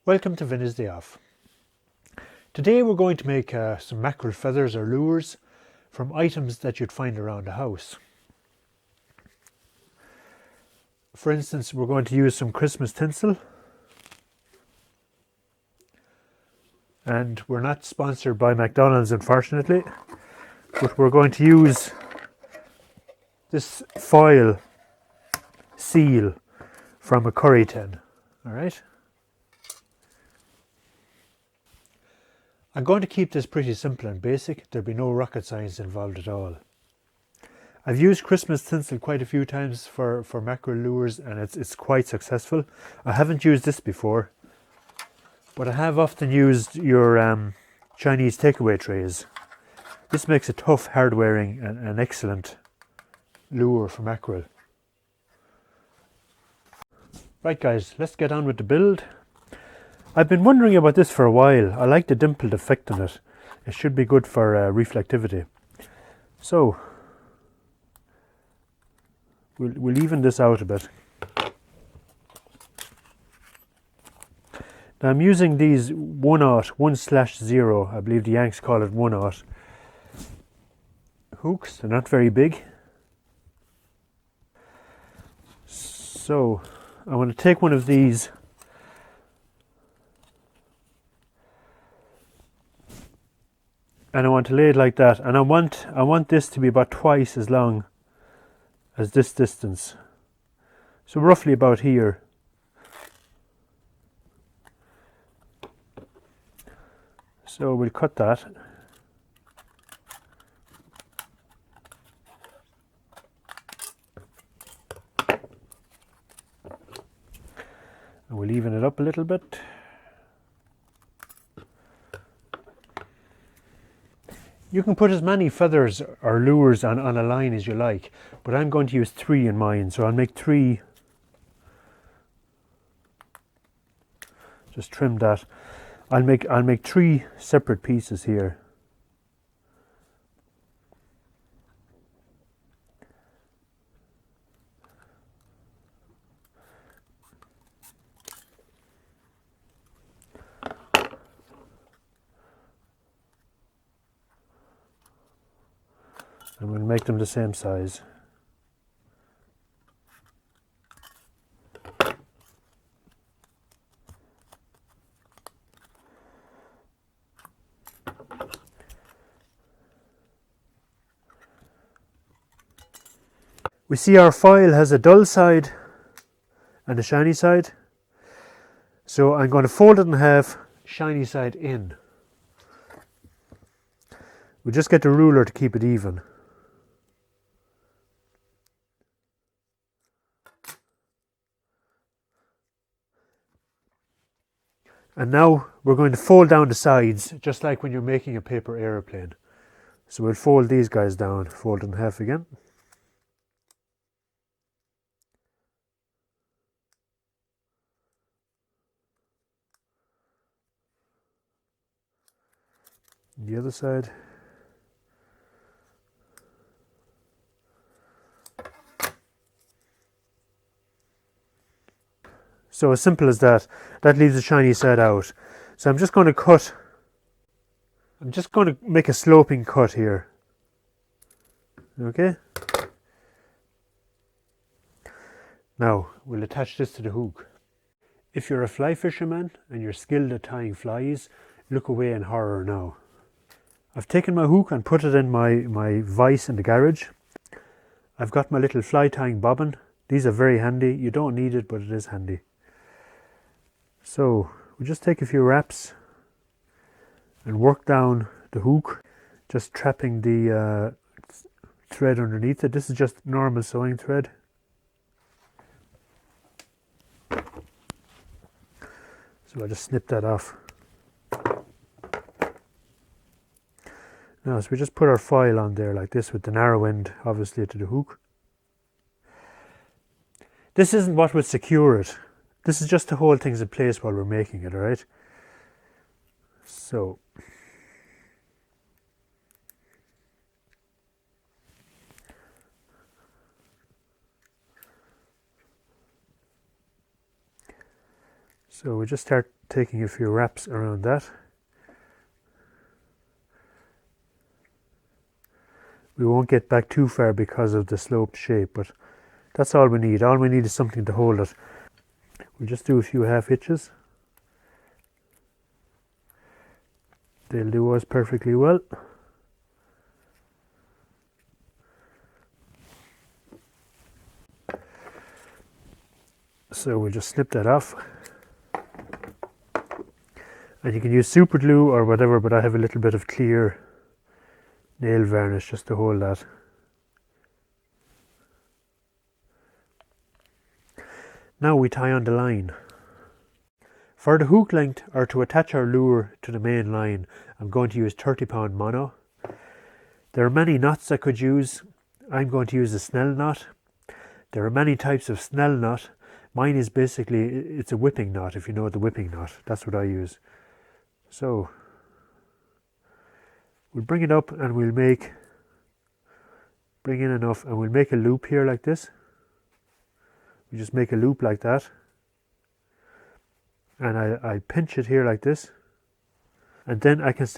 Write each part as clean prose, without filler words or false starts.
Welcome to Vinnie's Day Off. Today we're going to make some mackerel feathers or lures from items that you'd find around the house. For instance, we're going to use some Christmas tinsel. And we're not sponsored by McDonald's, unfortunately, but we're going to use this foil seal from a curry tin. All right. I'm going to keep this pretty simple and basic. There'll be no rocket science involved at all. I've used Christmas tinsel quite a few times for mackerel lures, and it's quite successful. I haven't used this before, but I have often used your Chinese takeaway trays. This makes a tough, hard-wearing and an excellent lure for mackerel. Right guys, let's get on with the build. I've been wondering about this for a while. I like the dimpled effect on it. It should be good for reflectivity. So, we'll even this out a bit. Now I'm using these 1/0, I believe the Yanks call it 1/0 hooks. They're not very big. So, I want to take one of these and I want to lay it like that, and I want this to be about twice as long as this distance, so roughly about here. So we'll cut that. And we'll even it up a little bit. You can put as many feathers or lures on a line as you like, but I'm going to use 3 in mine, so I'll make 3. Just trim that. I'll make 3 separate pieces here. And we'll make them the same size. We see our foil has a dull side and a shiny side. So I'm going to fold it in half, shiny side in. We just get the ruler to keep it even. And now we're going to fold down the sides, just like when you're making a paper aeroplane. So we'll fold these guys down, fold in half again. The other side. So as simple as that. That leaves the shiny side out. So I'm just going to cut. I'm just going to make a sloping cut here. Okay. Now we'll attach this to the hook. If you're a fly fisherman and you're skilled at tying flies, look away in horror now. I've taken my hook and put it in my vise in the garage. I've got my little fly tying bobbin. These are very handy. You don't need it, but it is handy. So we just take a few wraps and work down the hook, just trapping the thread underneath it. This is just normal sewing thread. So I'll just snip that off. Now, so we just put our foil on there like this with the narrow end obviously to the hook. This isn't what would secure it. This is just to hold things in place while we're making it, alright? So, So we just start taking a few wraps around that. We won't get back too far because of the sloped shape, but that's all we need. All we need is something to hold it. We'll just do a few half hitches. They'll do us perfectly well. So we'll just snip that off. And you can use super glue or whatever, but I have a little bit of clear nail varnish just to hold that. Now we tie on the line. For the hook length, or to attach our lure to the main line, I'm going to use 30-pound mono. There are many knots I could use. I'm going to use a snell knot. There are many types of snell knot. Mine is basically, it's a whipping knot, if you know the whipping knot. That's what I use. So we'll bring it up and we'll bring in enough, and we'll make a loop here like this. We just make a loop like that. And I pinch it here like this. And then I can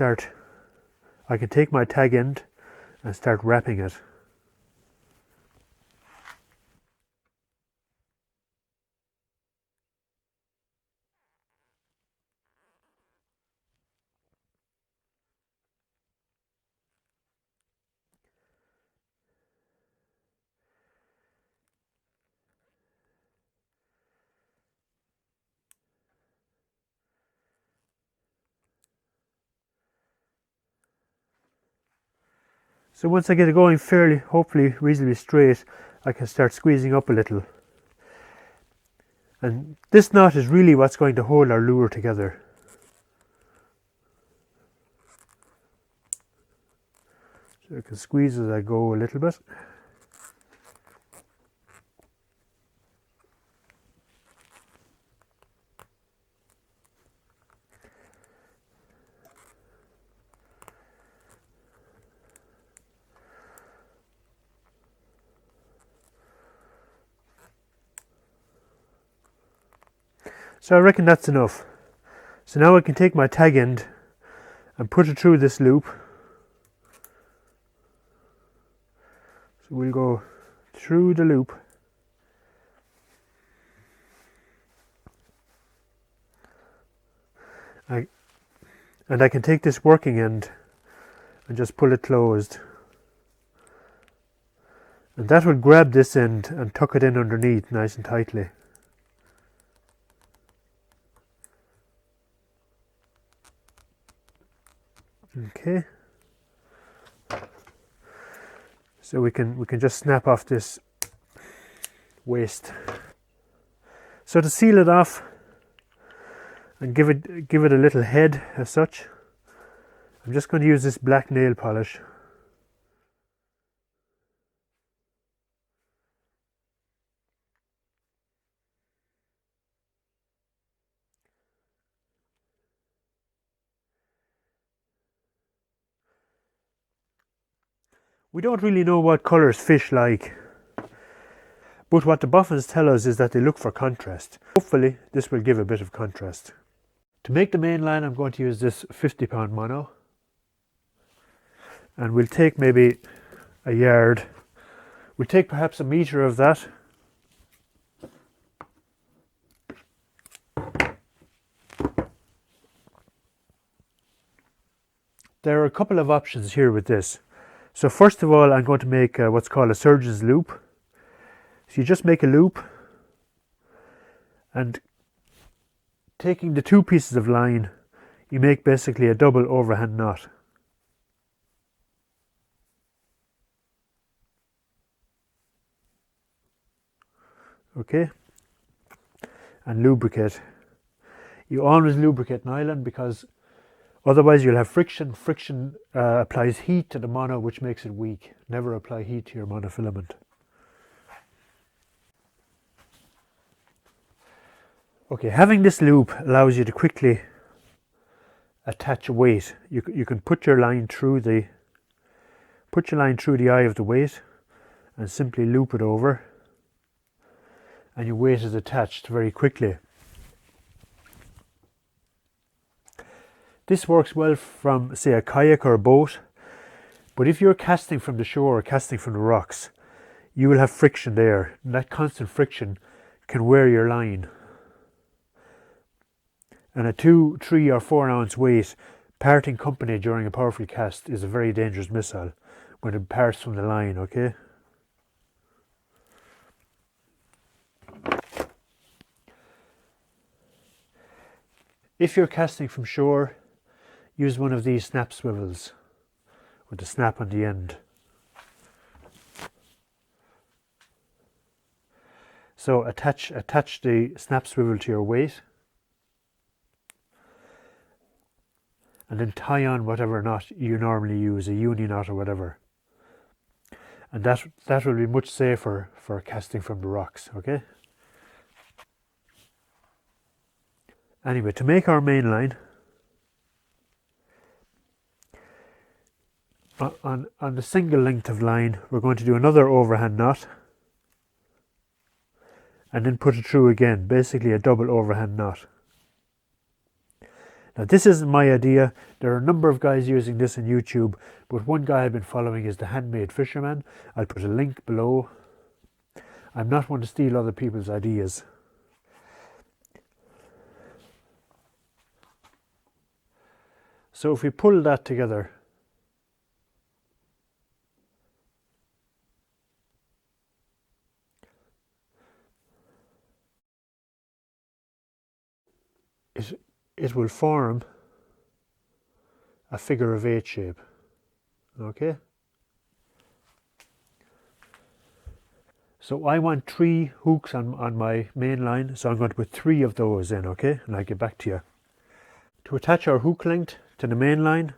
take my tag end and start wrapping it. So once I get it going fairly, hopefully reasonably straight, I can start squeezing up a little. And this knot is really what's going to hold our lure together. So I can squeeze as I go a little bit. So I reckon that's enough. So now I can take my tag end and put it through this loop. So we'll go through the loop. And I can take this working end and just pull it closed. And that will grab this end and tuck it in underneath nice and tightly. Okay. So we can just snap off this waist. So to seal it off and give it a little head as such, I'm just going to use this black nail polish. We don't really know what colours fish like, but what the boffins tell us is that they look for contrast. Hopefully this will give a bit of contrast. To make the main line, I'm going to use this 50-pound mono, and we'll take maybe a yard. We'll take perhaps a metre of that. There are a couple of options here with this. So first of all, I'm going to make what's called a surgeon's loop. So you just make a loop, and taking the two pieces of line, you make basically a double overhand knot. Okay, and lubricate. You always lubricate nylon because otherwise you'll have friction. Friction applies heat to the mono, which makes it weak. Never apply heat to your monofilament. Okay, having this loop allows you to quickly attach a weight. You can put your line through the eye of the weight and simply loop it over, and your weight is attached very quickly. This works well from, say, a kayak or a boat, but if you're casting from the shore or casting from the rocks, you will have friction there, and that constant friction can wear your line. And a 2, 3 or 4 ounce weight parting company during a powerful cast is a very dangerous missile when it parts from the line, okay? If you're casting from shore, use one of these snap swivels with the snap on the end. So attach the snap swivel to your weight, and then tie on whatever knot you normally use, a uni knot or whatever. And that will be much safer for casting from the rocks, okay? Anyway, to make our main line, on the single length of line, we're going to do another overhand knot, and then put it through again, basically a double overhand knot. Now this isn't my idea, there are a number of guys using this on YouTube, but one guy I've been following is the Handmade Fisherman. I'll put a link below. I'm not one to steal other people's ideas. So if we pull that together, it will form a figure of 8 shape, okay? So I want 3 hooks on my main line, so I'm going to put 3 of those in, okay? And I'll get back to you. To attach our hook length to the main line,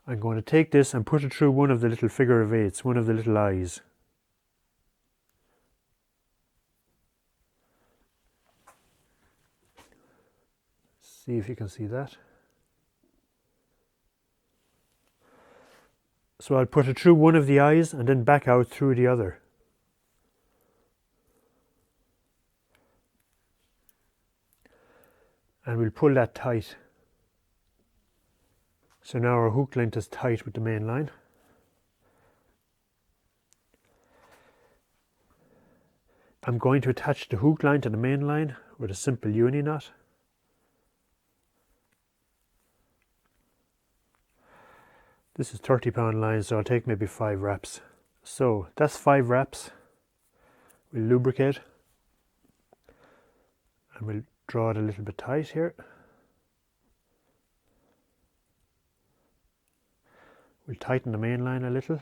I'm going to take this and put it through one of the little figure of 8s, one of the little eyes. See if you can see that. So I'll put it through one of the eyes and then back out through the other. And we'll pull that tight. So now our hook length is tight with the main line. I'm going to attach the hook line to the main line with a simple uni knot. This is 30-pound line, so I'll take maybe 5 wraps. So that's 5 wraps. We'll lubricate and we'll draw it a little bit tight here. We'll tighten the main line a little,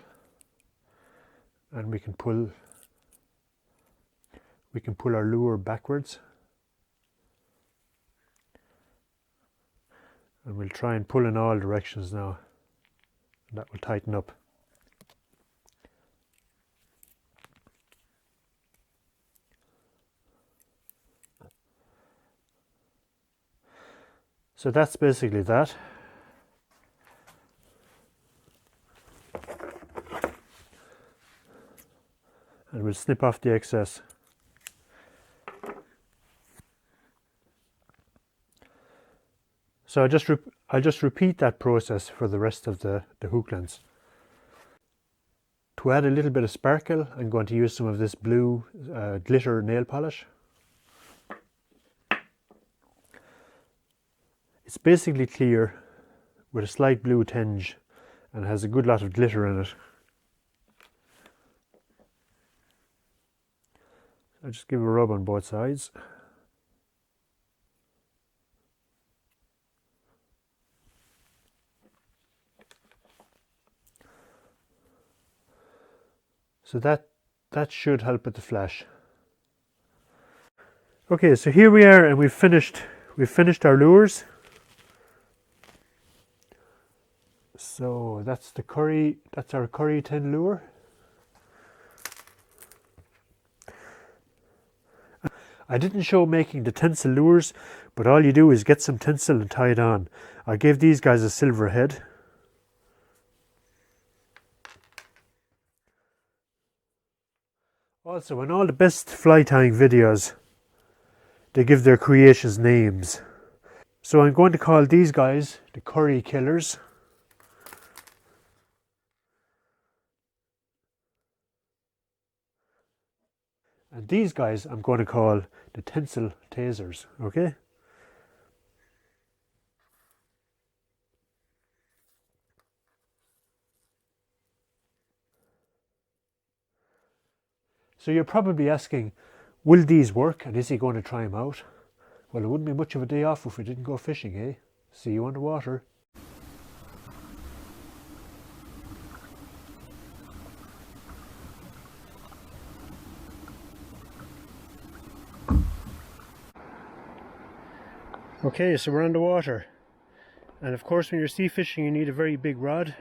and we can pull our lure backwards, and we'll try and pull in all directions now, and that will tighten up. So that's basically that. And we'll snip off the excess. So I'll just repeat that process for the rest of the hook lengths. To add a little bit of sparkle, I'm going to use some of this blue glitter nail polish. It's basically clear with a slight blue tinge and has a good lot of glitter in it. I'll just give a rub on both sides. So that should help with the flash. Okay, so here we are, and we've finished our lures. So that's our curry tin lure. I didn't show making the tinsel lures, but all you do is get some tinsel and tie it on. I gave these guys a silver head. Also, in all the best fly tying videos, they give their creations names. So I'm going to call these guys the curry killers. And these guys I'm going to call the tinsel tasers, okay? So you're probably asking, will these work and is he going to try them out? Well, it wouldn't be much of a day off if we didn't go fishing, eh? See you on the water. Okay, so we're on the water. And of course when you're sea fishing you need a very big rod.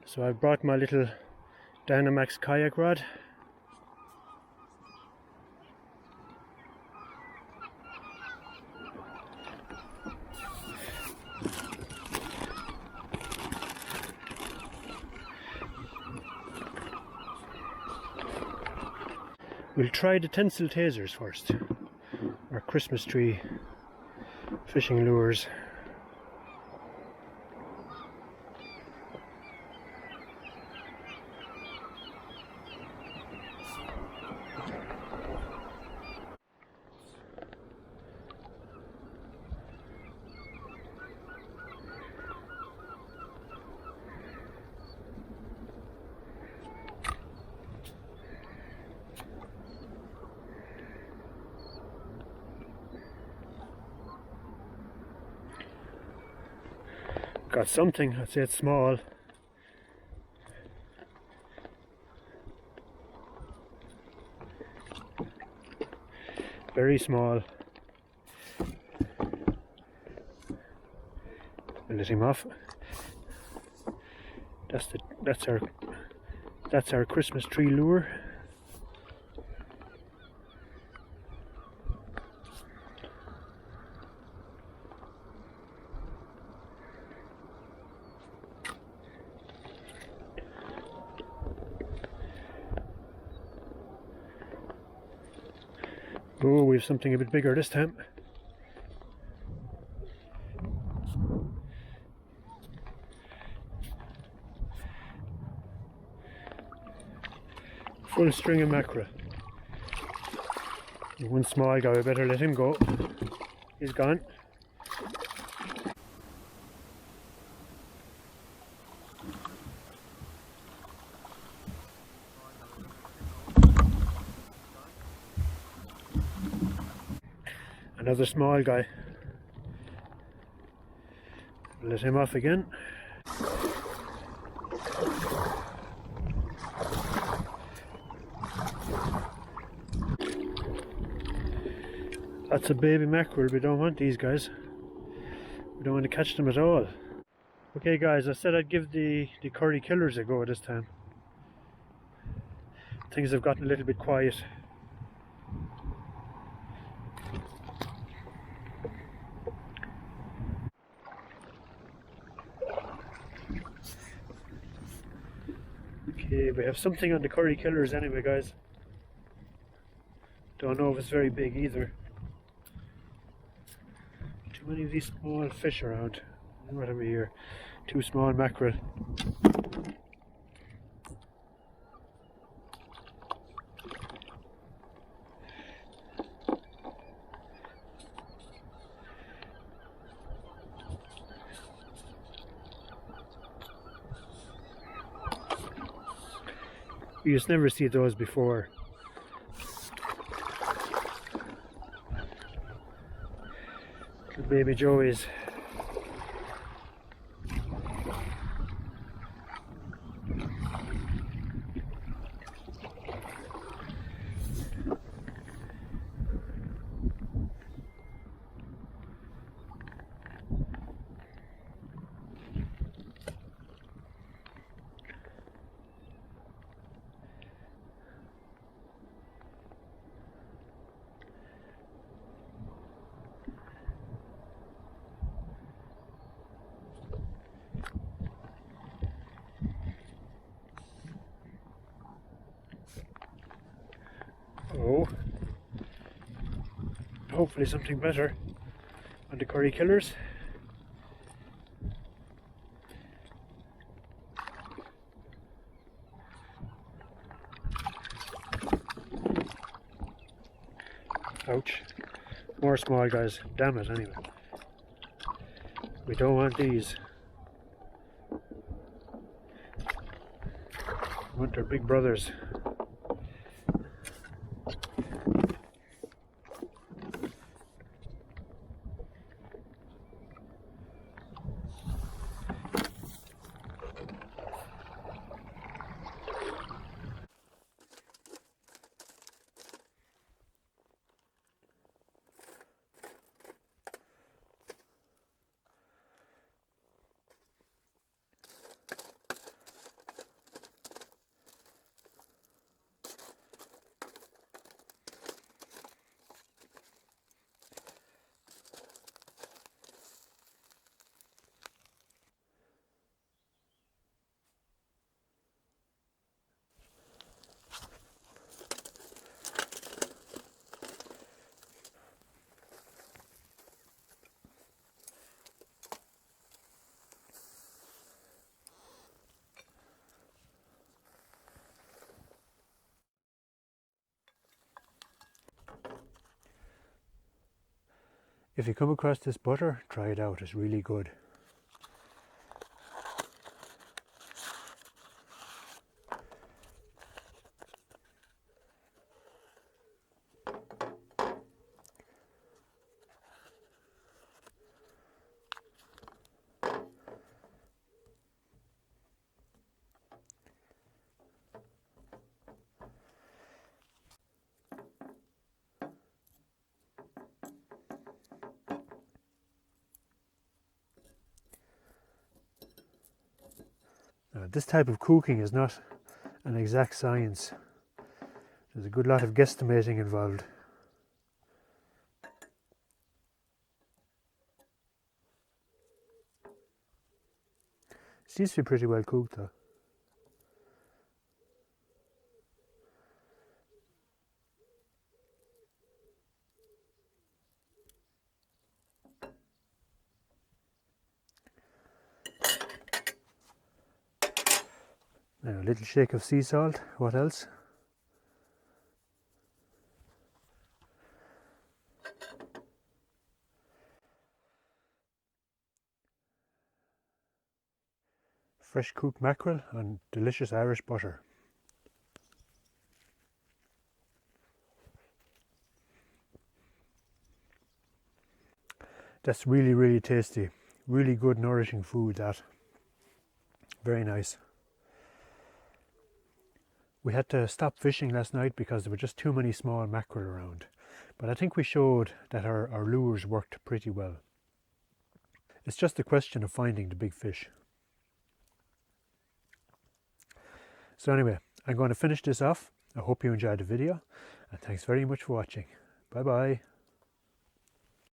So I've brought my little Dynamax kayak rod. We'll try the tinsel tasers first, or Christmas tree fishing lures. Got something, I'd say it's small. Very small. We'll let him off. That's our Christmas tree lure. Oh, we have something a bit bigger this time. Full string of mackerel. One small guy, we better let him go. He's gone. Another small guy. Let him off again. That's a baby mackerel. We don't want these guys. We don't want to catch them at all. Okay guys, I said I'd give the curry killers a go this time. Things have gotten a little bit quiet. Okay, we have something on the curry killers anyway, guys. Don't know if it's very big either. Too many of these small fish around. What have we here? Two small mackerel. You just never see those before. Little baby joeys. Oh, hopefully something better. on the curry killers. Ouch. More small guys. Damn it, anyway. We don't want these. We want their big brothers. If you come across this butter, try it out, it's really good. This type of cooking is not an exact science. There's a good lot of guesstimating involved. Seems to be pretty well cooked though. Now, a little shake of sea salt. What else? Fresh cooked mackerel and delicious Irish butter. That's really, really tasty. Really good, nourishing food, that. Very nice. We had to stop fishing last night because there were just too many small mackerel around. But I think we showed that our lures worked pretty well. It's just a question of finding the big fish. So anyway, I'm going to finish this off. I hope you enjoyed the video, and thanks very much for watching. Bye bye.